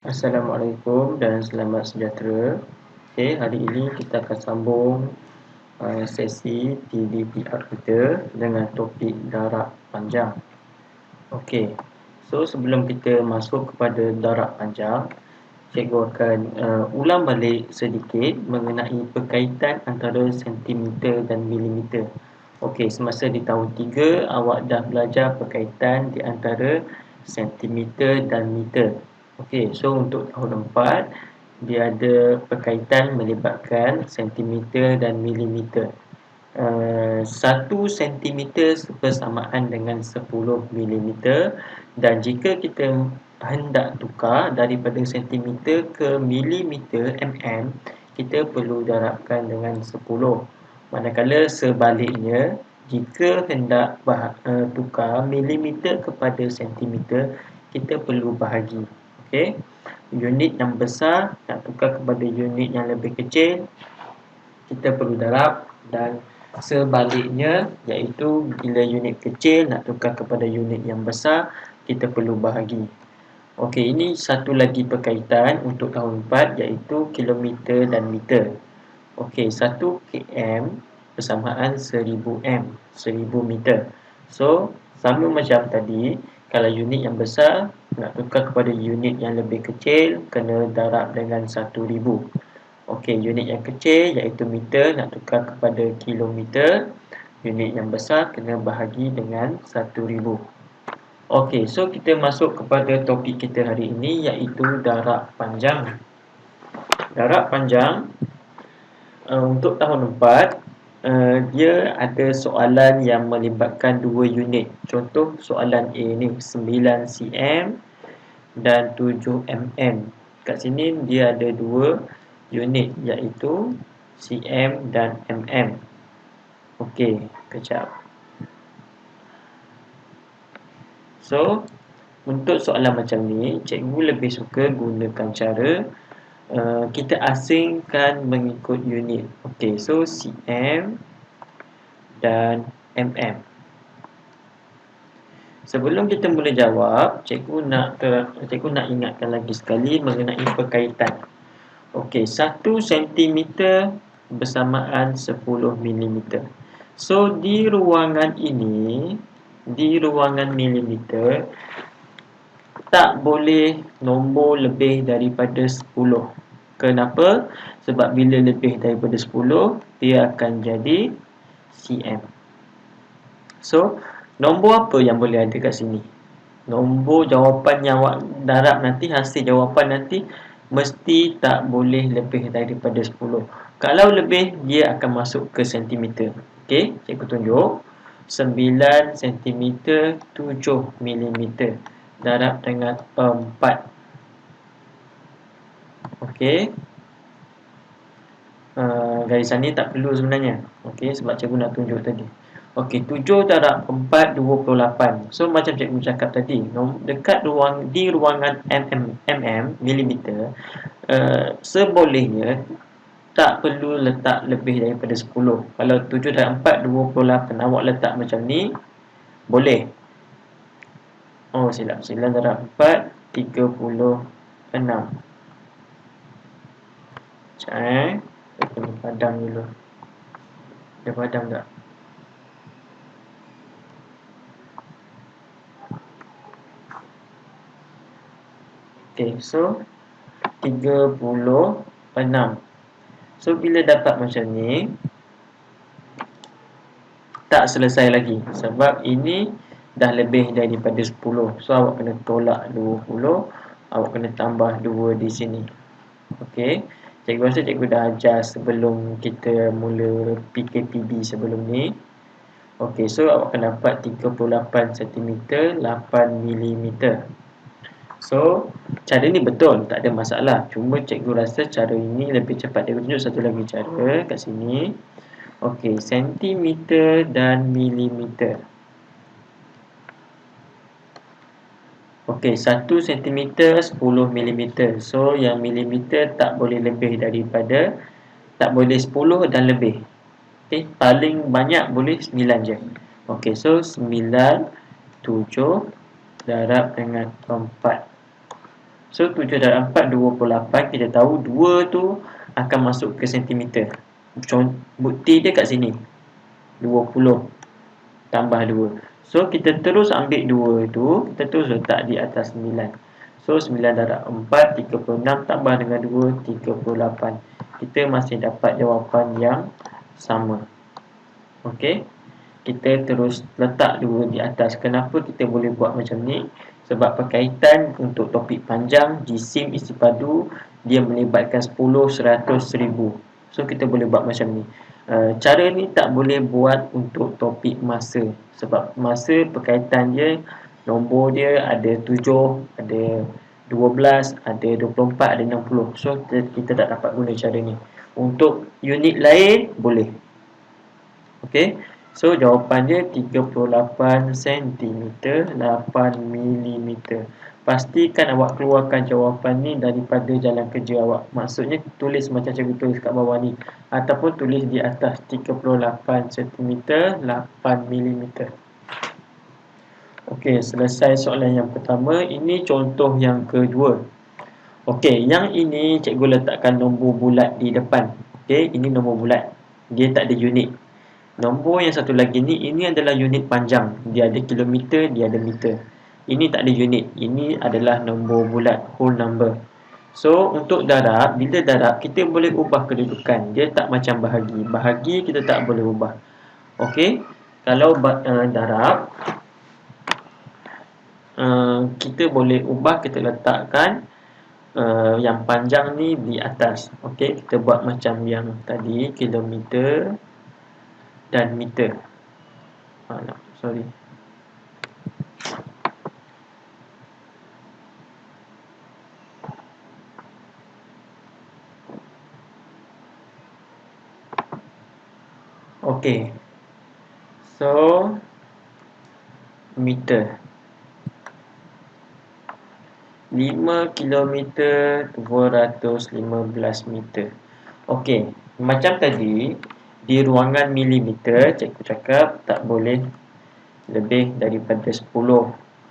Assalamualaikum dan selamat sejahtera. Okey, hari ini kita akan sambung sesi TDPR kita dengan topik darak panjang. Okey, so sebelum kita masuk kepada darak panjang, cikgu akan ulang balik sedikit mengenai perkaitan antara sentimeter dan milimeter. Okey, semasa di tahun 3, awak dah belajar perkaitan di antara sentimeter dan meter. Okey, so untuk tahun 4, dia ada perkaitan melibatkan sentimeter dan milimeter. 1 sentimeter bersamaan dengan 10 milimeter, dan jika kita hendak tukar daripada sentimeter ke milimeter kita perlu darabkan dengan 10. Manakala sebaliknya, jika hendak tukar milimeter kepada sentimeter, kita perlu bahagi. Okey, unit yang besar nak tukar kepada unit yang lebih kecil, kita perlu darab, dan sebaliknya, iaitu bila unit kecil nak tukar kepada unit yang besar, kita perlu bahagi. Okey, ini satu lagi perkaitan untuk tahun 4, iaitu kilometer dan meter. Okey, 1 km bersamaan 1000 m, 1000 meter. So, sama macam tadi, kalau unit yang besar nak tukar kepada unit yang lebih kecil, kena darab dengan 1000. Okey, unit yang kecil iaitu meter nak tukar kepada kilometer, unit yang besar kena bahagi dengan 1000. Okey, so kita masuk kepada topik kita hari ini, iaitu darak panjang. Darak panjang untuk tahun 4, dia ada soalan yang melibatkan 2 unit. Contoh soalan A ni 9 cm dan 7 mm. Kat sini dia ada 2 unit, iaitu cm dan mm. Okey, kejap. So, untuk soalan macam ni, cikgu lebih suka gunakan cara kita asingkan mengikut unit. Okey, so cm dan mm. Sebelum kita mula jawab, cikgu nak ingatkan lagi sekali mengenai perkaitan. Okey, 1 cm bersamaan 10 mm. So, di ruangan ini, di ruangan milimeter, tak boleh nombor lebih daripada 10. Kenapa? Sebab bila lebih daripada 10, dia akan jadi cm. So, nombor apa yang boleh ada kat sini? Nombor jawapan yang awak darab nanti, hasil jawapan nanti, mesti tak boleh lebih daripada 10. Kalau lebih, dia akan masuk ke sentimeter. Okey, cikgu tunjuk. 9 cm 7 mm. Darab dengan 4. Okey. Garisan ni tak perlu sebenarnya. Okey, sebab cikgu nak tunjuk tadi. Okey, 7 darab 4, 28. So, macam cikgu cakap tadi, dekat di ruangan milimeter, sebolehnya tak perlu letak lebih daripada 10. Kalau 7 darab 4, 28, awak letak macam ni, boleh. Oh, silap. 9 darab 4, 36. Sekejap, kita kena padam dulu. Dia padam tak? Okay, so 36. So, bila dapat macam ni, tak selesai lagi. Sebab ini dah lebih daripada 10. So, awak kena tolak 20. Awak kena tambah 2 di sini. Okey. Cikgu rasa cikgu dah ajar sebelum kita mula PKPB sebelum ni. Okey, so awak akan dapat 38 cm, 8 mm. So, cara ni betul, tak ada masalah. Cuma cikgu rasa cara ini lebih cepat. Cikgu tunjuk satu lagi cara kat sini. Okey, sentimeter dan milimeter. Okey, 1 cm 10 mm. So, yang milimeter tak boleh lebih daripada, tak boleh 10 dan lebih. Okey, paling banyak boleh 9 je. Okey, so 9, 7 darab dengan 4. So 7 darab 4 28. Kita tahu 2 tu akan masuk ke sentimeter. Bukti dia kat sini 20 tambah 2. So kita terus ambil 2 tu, kita terus letak di atas 9. So 9 darab 4 36 tambah dengan 2 38. Kita masih dapat jawapan yang sama. Okey. Kita terus letak 2 di atas. Kenapa kita boleh buat macam ni? Sebab berkaitan untuk topik panjang, jisim isi padu, dia melibatkan 10, 100, 1000. So kita boleh buat macam ni. Cara ni tak boleh buat untuk topik masa. Sebab masa berkaitan dia, nombor dia ada 7, ada 12, ada 24, ada 60. So kita tak dapat guna cara ni. Untuk unit lain boleh. Okey. So jawapan dia 38 cm 8 mm. Pastikan awak keluarkan jawapan ni daripada jalan kerja awak. Maksudnya tulis macam cikgu tulis kat bawah ni, ataupun tulis di atas 38 cm 8 mm. Okey, selesai soalan yang pertama. Ini contoh yang kedua. Okey, yang ini cikgu letakkan nombor bulat di depan. Okey, ini nombor bulat. Dia tak ada unit. Nombor yang satu lagi ni, ini adalah unit panjang. Dia ada kilometer, dia ada meter. Ini tak ada unit. Ini adalah nombor bulat, whole number. So, untuk darab, bila darab, kita boleh ubah kedudukan. Dia tak macam bahagi. Bahagi kita tak boleh ubah. Okey, kalau darab, kita boleh ubah, kita letakkan yang panjang ni di atas. Okey, kita buat macam yang tadi, kilometer dan meter. Sorry. Okey. So meter 5 kilometer 215 meter. Okey, macam tadi di ruangan milimeter cikgu cakap tak boleh lebih daripada 10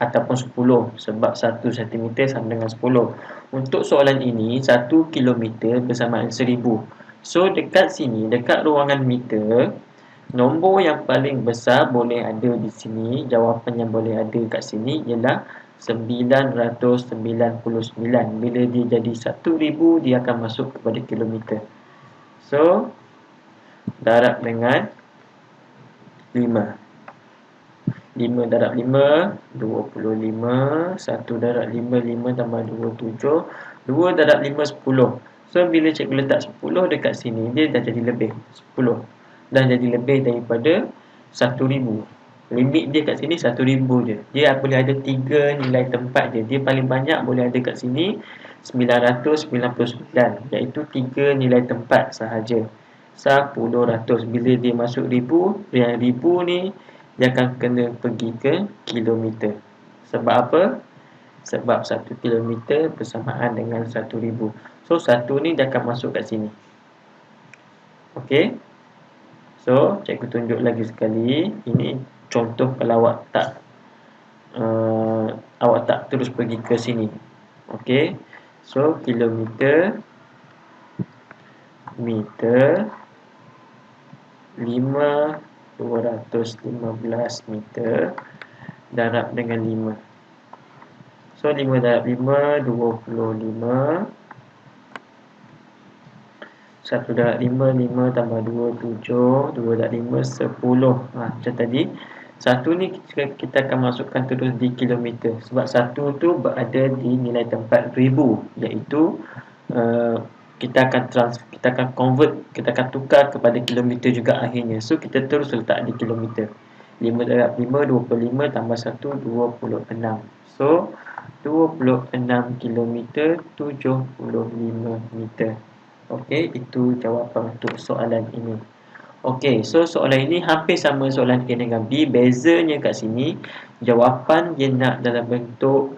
ataupun 10 sebab 1 cm sama dengan 10. Untuk soalan ini 1 kilometer bersamaan 1000. So dekat sini, dekat ruangan meter, nombor yang paling besar boleh ada di sini. Jawapan yang boleh ada kat sini ialah 999. Bila dia jadi 1000, dia akan masuk kepada kilometer. So darab dengan 5. 5 darab 5 25. 1 darab 5 5 tambah 2 7. 2 darab 5 10. So bila cikgu letak 10 dekat sini, dia dah jadi lebih 10. Dah jadi lebih daripada 1000. Limit dia kat sini 1000 je. Dia boleh ada 3 nilai tempat je. Dia paling banyak boleh ada kat sini 999, iaitu 3 nilai tempat sahaja. 1000. Bila dia masuk 1000, yang 1000 ni dia akan kena pergi ke kilometer. Sebab apa? Sebab 1 kilometer bersamaan dengan 1000. So 1 ni dia akan masuk kat sini. Okey. So cikgu tunjuk lagi sekali. Ini contoh kalau awak tak terus pergi ke sini. Okey. So kilometer, meter, 215 meter darab dengan 5. So 5 darab 5 25. 1 darab 5 5 tambah 2 7. 2 darab 5 10. Macam tadi, 1 ni kita akan masukkan terus di kilometer. Sebab 1 tu berada di nilai tempat 1000, iaitu kita akan convert, kita akan tukar kepada kilometer juga akhirnya. So kita terus letak di kilometer. 5 darab 5 25 tambah 1 26. So 26 kilometer 75 meter. Okey, itu jawapan untuk soalan ini. Okey, so soalan ini hampir sama soalan A dengan B. Bezanya kat sini, jawapan dia nak dalam bentuk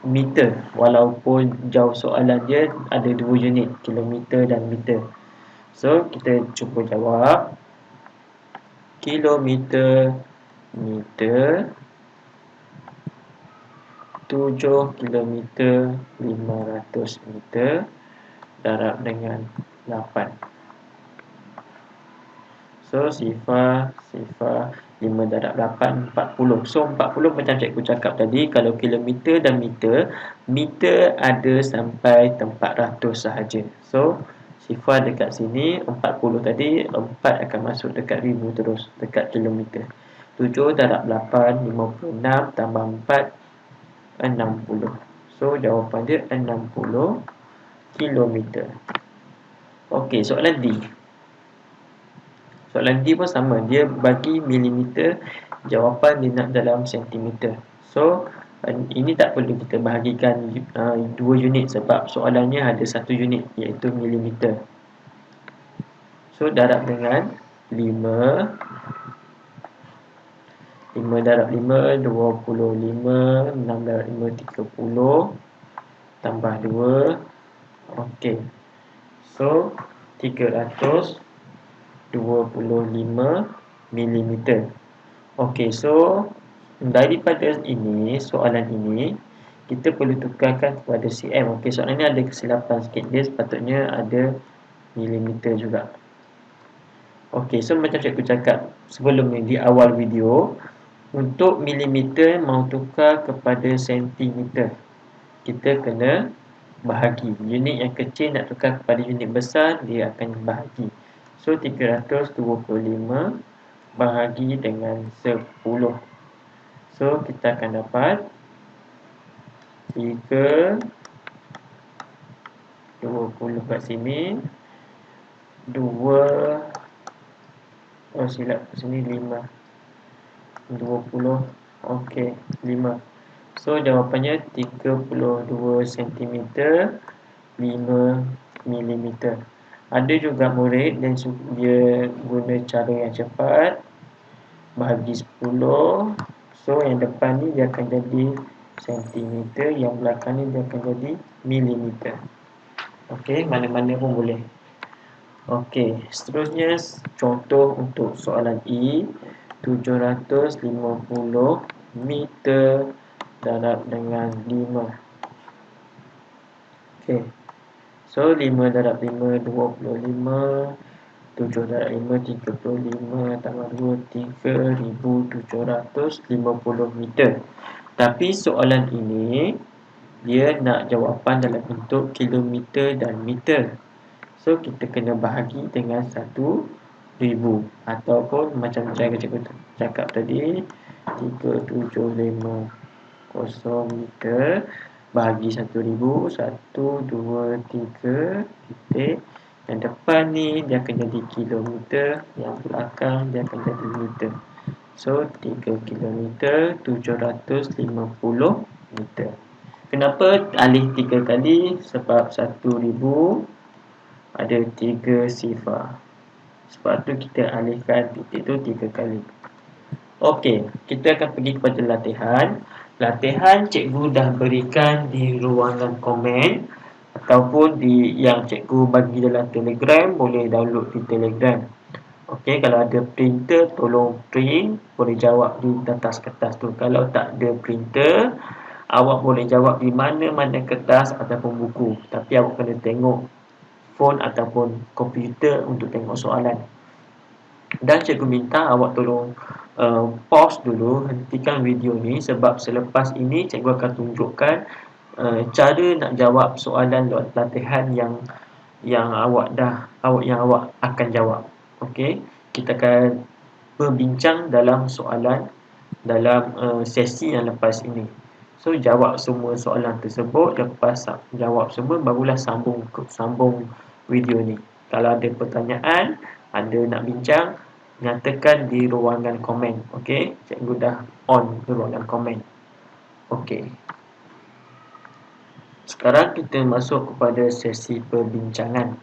meter, walaupun jauh soalan dia ada 2 unit, kilometer dan meter. So kita cuba jawab kilometer, meter, 7 km 500 meter darab dengan 8. So sifar 5 darab 8 40. So 40 macam cikgu cakap tadi, kalau kilometer dan meter, meter ada sampai 400 sahaja. So sifar dekat sini 40 tadi, 4 akan masuk dekat 1000 terus dekat kilometer. 7 darab 8 56 tambah 4 60. So jawapan dia 60 kilometer. Okey, soalan D. Soalan D pun sama, dia bagi milimeter, jawapan dia nak dalam sentimeter. So ini tak perlu kita bahagikan 2 unit sebab soalannya ada 1 unit iaitu milimeter. So darab dengan 5 darab 5 25, 6 darab 5 30 tambah 2. Okey. So 325 mm. Okey, so daripada ini, soalan ini kita perlu tukarkan kepada cm. Okey, soalan ini ada kesilapan sikit, dia sepatutnya ada milimeter juga. Okey, so macam cikgu cakap sebelum ni di awal video, untuk milimeter mau tukar kepada sentimeter, kita kena bahagi. Unit yang kecil nak tukar kepada unit besar, dia akan bahagi. So 325 bahagi dengan 10. So kita akan dapat 3 20 kat sini, 2 silap kat sini 5 20. Okey, 5. So jawapannya 32 cm 5 mm. Ada juga murid dan dia guna cara yang cepat, bahagi 10. So yang depan ni dia akan jadi sentimeter, yang belakang ni dia akan jadi milimeter. Okey, mana-mana pun boleh. Okey, seterusnya contoh untuk soalan E, 750 meter darab dengan 5. Okey. So 5 darab 5 25, 7 darab 5 35 tambah 2 3750 meter. Tapi soalan ini dia nak jawapan dalam bentuk kilometer dan meter. So kita kena bahagi dengan 1000 ataupun macam cara cikgu cakap tadi, 3750 meter bahagi 1000, 1 2 3 titik. Yang depan ni dia akan jadi kilometer, yang belakang dia akan jadi meter. So 3 kilometer 750 meter. Kenapa alih 3 kali? Sebab 1000 ada 3 sifar. Sebab tu kita alihkan titik tu 3 kali. Okey, kita akan pergi kepada latihan. Latihan cikgu dah berikan di ruangan komen ataupun di yang cikgu bagi dalam Telegram, boleh download di Telegram. Okey, kalau ada printer tolong print, boleh jawab di atas kertas tu. Kalau tak ada printer, awak boleh jawab di mana-mana kertas ataupun buku. Tapi awak kena tengok phone ataupun komputer untuk tengok soalan. Dan cikgu minta awak tolong pause dulu, hentikan video ni sebab selepas ini cikgu akan tunjukkan cara nak jawab soalan latihan yang awak akan jawab. Okey, kita akan berbincang dalam soalan dalam sesi yang lepas ini. So jawab semua soalan tersebut, lepas jawab semua barulah sambung video ni. Kalau ada pertanyaan, ada nak bincang, nyatakan di ruangan komen. Okey, cikgu dah on ruangan komen. Okey. Sekarang kita masuk kepada sesi perbincangan.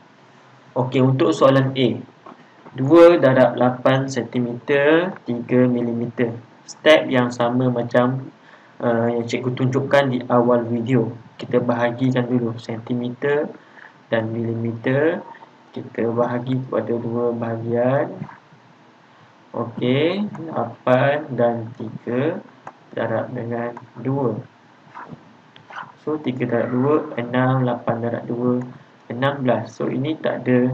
Okey, untuk soalan A, 2 darab 8 cm 3 mm. Step yang sama macam yang cikgu tunjukkan di awal video. Kita bahagikan dulu sentimeter dan milimeter. Kita bahagi kepada 2 bahagian. Okey, 8 dan 3 darab dengan 2. So 3 darab 2 6, 8 darab 2 16. So ini tak ada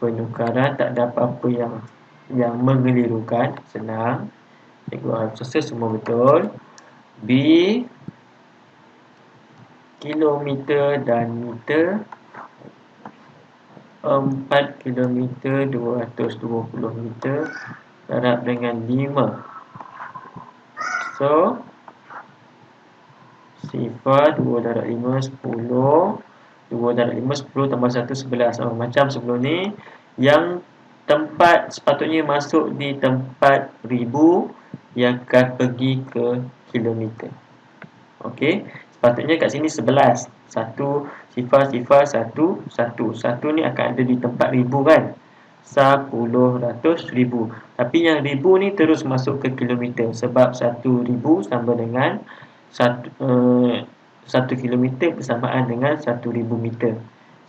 penukaran, tak ada apa-apa yang mengelirukan. Senang. Cikgu harap selesai semua betul. B kilometer dan meter. 4 kilometer 220 meter darab dengan 5. So sifar 2 darab 5 10. 2 darab 5 10 tambah 1 11. Macam sebelum ni, yang tempat sepatutnya masuk di tempat ribu yang akan pergi ke kilometer. Okey, sepatutnya kat sini 11. 1 sifar 1 1 ni akan ada di tempat ribu kan. 10, ratus, ribu. Tapi yang ribu ni terus masuk ke kilometer sebab 1000 sama dengan 1 kilometer bersamaan dengan 1000 meter.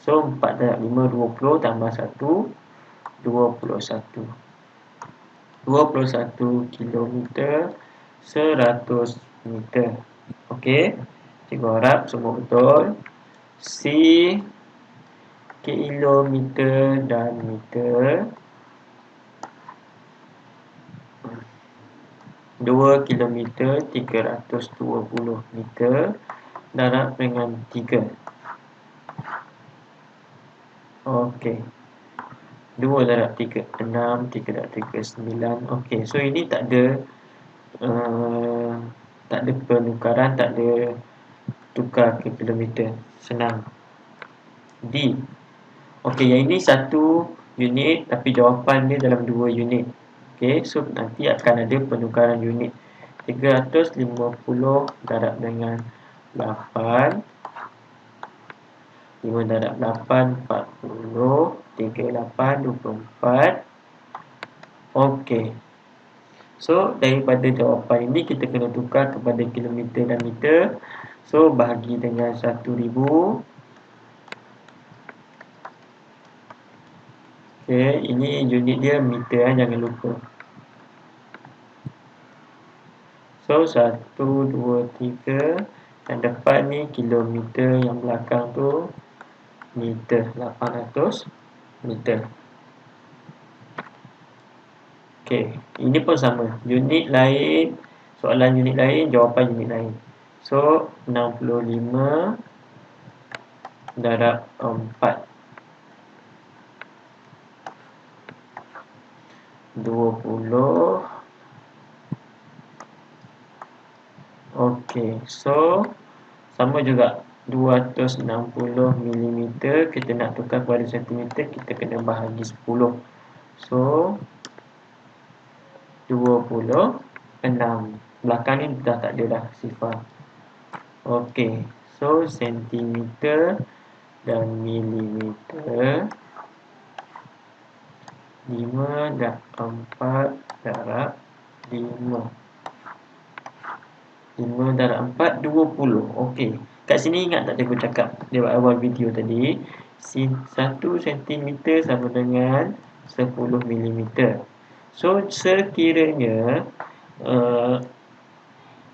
So 4 darab 5 20 tambah 1 21. 21 kilometer 100 meter. Okey. Cikgu harap semua betul. C kilometer dan meter. 2 kilometer 320 meter darab dengan 3. Okey. 2 darab 3 6, 3 darab 3 9. Okey, so ini tak ada penukaran, tak ada tukar ke kilometer. Senang. D. Okey, yang ini 1 unit tapi jawapan dia dalam 2 unit. Okey, so nanti akan ada penukaran unit. 350 darab dengan 8. 5 darab 8 40. 38 24. Okey. So daripada jawapan ini kita kena tukar kepada kilometer dan meter. So bahagi dengan 1000. Okey, ini unit dia meter jangan lupa. So 1 2 3 yang depan ni kilometer, yang belakang tu meter, 800 meter. Okey, ini pun sama. Unit lain, soalan unit lain, jawapan unit lain. So 65 darab 4 20. Okey, so sama juga 260 mm. Kita nak tukar kepada sentimeter, kita kena bahagi 10. So 26. Belakang ni dah tak ada dah sifar. Okey, so sentimeter dan milimeter. 5 dan 4 darab 5. 5 darab 4 20. Okey, kat sini ingat tak cikgu cakap di awal video tadi, 1 cm sama dengan 10 mm. So sekiranya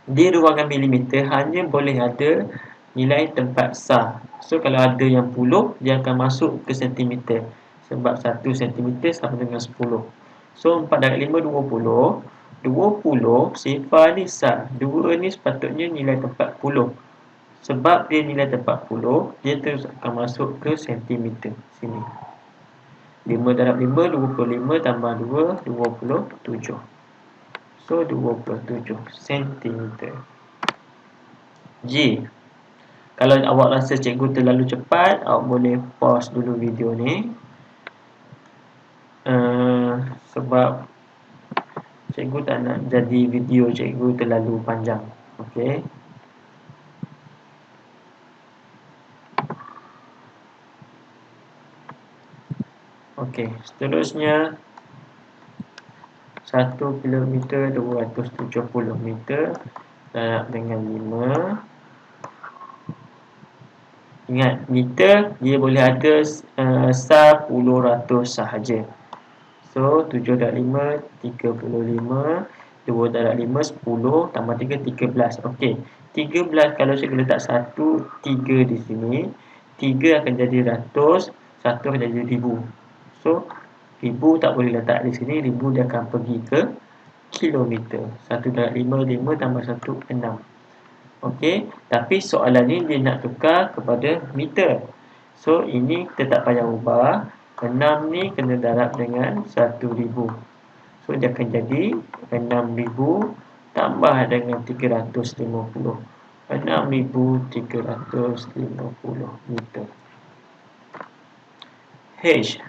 di ruangan milimeter hanya boleh ada nilai tempat sah. So kalau ada yang puluh, dia akan masuk ke sentimeter sebab 1 cm sama dengan 10. So 4 darab 5 20. 20 sifar ni sah. 2 ni sepatutnya nilai tempat puluh. Sebab dia nilai tempat puluh, dia terus akan masuk ke sentimeter sini. 5 darab 5 25 tambah 2 27. So 27 cm. G. Kalau awak rasa cikgu terlalu cepat, awak boleh pause dulu video ni. Sebab cikgu tak nak jadi video cikgu terlalu panjang. Okey. Okey, seterusnya 1 kilometer 270 meter darab dengan 5. Ingat, meter dia boleh ada 10 ratus sahaja. So 7 darab 5 35. 2 darab 5 10 tambah 3 13. Okey, 13 kalau cikgu letak 1, 3 di sini, 3 akan jadi ratus, 1 akan jadi ribu. So, ribu tak boleh letak di sini, ribu dia akan pergi ke kilometer. 1/5, 5 tambah 1, 6. Okey, tapi soalan ni dia nak tukar kepada meter. So, ini kita tak payah ubah. 6 ni kena darab dengan 1,000. So, dia akan jadi 6,000 tambah dengan 350. 6,350 meter. H,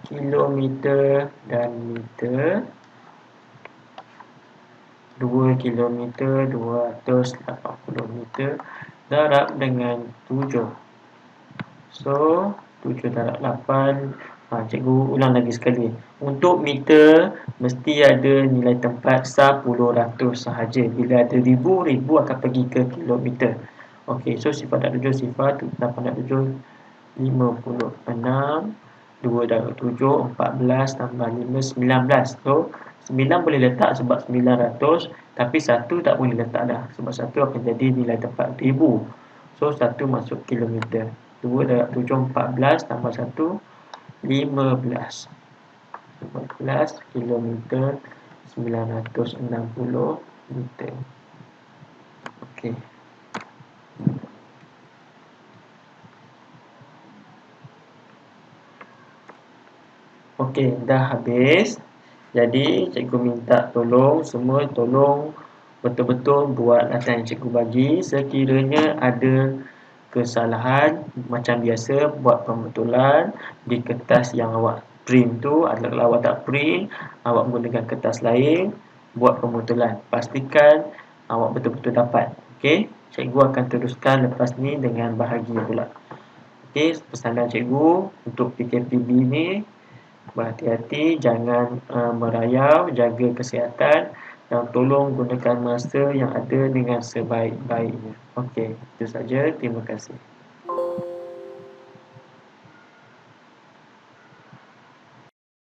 kilometer dan meter. 2 kilometer 280 meter darab dengan 7. So, 7 darab 8. Cikgu ulang lagi sekali. Untuk meter, mesti ada nilai tempat 10 sahaja. Bila ada ribu, ribu akan pergi ke kilometer. Okey, so sifar darab 7, sifar 8 darab 7, 56. 2 darab 7, 14 tambah 5, 19. So, 9 boleh letak sebab 900, tapi 1 tak boleh letak dah sebab 1 akan jadi nilai tempat ribu. So, 1 masuk kilometer. 2 darab 7, 14 tambah 1, 15. 15 kilometer 960 meter. Okey. Okey, dah habis. Jadi, cikgu minta semua tolong betul-betul buat latihan yang cikgu bagi. Sekiranya ada kesalahan, macam biasa, buat pembetulan di kertas yang awak print tu. Kalau awak tak print, awak menggunakan kertas lain, buat pembetulan. Pastikan awak betul-betul dapat. Okey, cikgu akan teruskan lepas ni dengan bahagia pula. Okey, pesanan cikgu untuk PKPB ni, berhati-hati, jangan merayau, jaga kesihatan dan tolong gunakan masa yang ada dengan sebaik-baiknya. Okey, itu saja. Terima kasih.